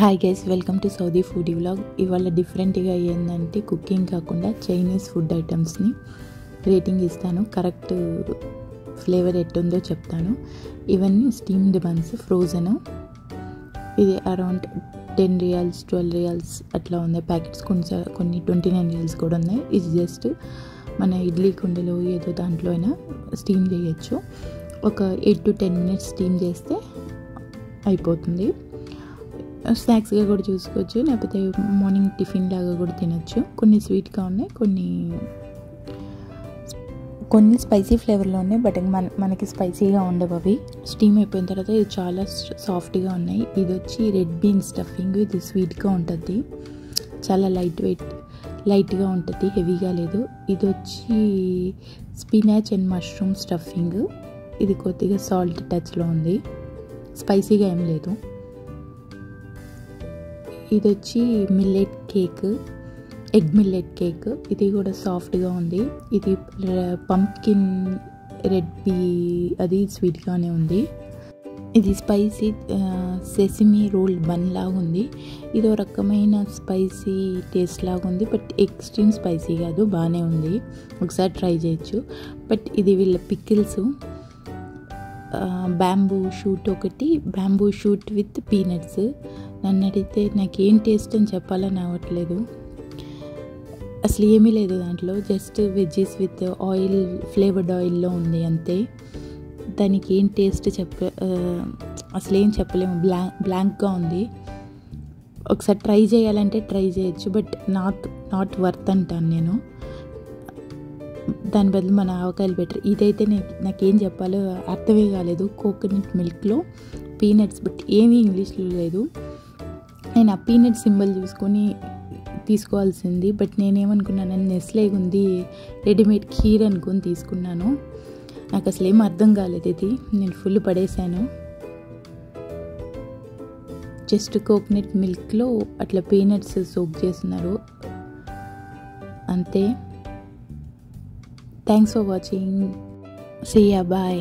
Hi guys, welcome to Saudi foodie vlog. ఇవాళ డిఫరెంట్గా ఏంటంటే కుకింగ్ కాకుండా చైనీస్ ఫుడ్ ఐటమ్స్ని రేటింగ్ ఇస్తాను. కరెక్ట్ ఫ్లేవర్ ఎట్టుందో చెప్తాను. ఇవన్నీ స్టీమ్డ్ బన్స్, ఫ్రోజన్. ఇది అరౌండ్ 10 రియల్స్ 12 రియల్స్ అట్లా ఉన్నాయి ప్యాకెట్స్. కొన్ని 29 రియల్స్ కూడా ఉన్నాయి. ఇది జస్ట్ మన ఇడ్లీ కుండలో ఏదో దాంట్లో అయినా స్టీమ్ చేయొచ్చు. ఒక 8 to 10 minutes స్టీమ్ చేస్తే అయిపోతుంది. స్నాక్స్గా కూడా చూసుకోవచ్చు, లేకపోతే మార్నింగ్ టిఫిన్ లాగా కూడా తినొచ్చు. కొన్ని స్వీట్గా ఉన్నాయి, కొన్ని స్పైసీ ఫ్లేవర్లో ఉన్నాయి. బట్ మనకి స్పైసీగా ఉండవు అవి. స్టీమ్ అయిపోయిన తర్వాత ఇది చాలా సాఫ్ట్గా ఉన్నాయి. ఇది వచ్చి రెడ్ బీన్ స్టఫింగ్. ఇది స్వీట్గా ఉంటుంది, చాలా లైట్గా ఉంటుంది, హెవీగా లేదు. ఇది వచ్చి స్పినాచ్ అండ్ మష్రూమ్ స్టఫింగ్. ఇది కొద్దిగా సాల్ట్ టచ్లో ఉంది, స్పైసీగా ఏం లేదు. ఇది వచ్చి millet cake, egg millet cake. ఇది కూడా సాఫ్ట్గా ఉంది. ఇది పంప్కిన్ రెడ్ బీ, అది స్వీట్గానే ఉంది. ఇది స్పైసీ సెసిమీ రోల్ బన్ లాగా ఉంది. ఇది ఒక రకమైన స్పైసీ టేస్ట్ లాగా ఉంది, బట్ ఎక్స్ట్రీమ్ స్పైసీ కాదు, బాగానే ఉంది. ఒకసారి ట్రై చేయొచ్చు. బట్ ఇది వీళ్ళ పికిల్స్, బ్యాంబూ షూట్ ఒకటి, బ్యాంబూ షూట్ విత్ పీనట్స్. నన్ను అడిగితే నాకేం టేస్ట్ అని చెప్పాలని అవ్వట్లేదు. అసలు ఏమీ లేదు దాంట్లో, just veggies with oil, flavoured ఆయిల్లో ఉంది అంతే. దానికి ఏం టేస్ట్ అసలు ఏం చెప్పలేము, బ్లాంక్గా ఉంది. ఒకసారి ట్రై చేయాలంటే ట్రై చేయొచ్చు, బట్ నాట్ వర్త్ అంటాను నేను. దాని బదులు మన ఆవకాయలు బెటర్. ఇదైతే నాకేం చెప్పాలో అర్థమే కాలేదు. కోకోనట్ మిల్క్లో పీనట్స్, బట్ ఏమీ ఇంగ్లీష్లో లేదు. నేను ఆ పీనట్ సింబల్ చూసుకొని తీసుకోవాల్సింది, బట్ నేనేమనుకున్నాను, నెస్లే ఉంది, రెడీమేడ్ ఖీర్ అనుకొని తీసుకున్నాను. నాకు అసలు ఏం అర్థం కాలేదు. ఇది నేను ఫుల్ పడేశాను. జస్ట్ కోకోనట్ మిల్క్లో అట్లా పీనట్స్ సోక్ చేస్తున్నారు అంతే. Thanks for watching. See ya, bye.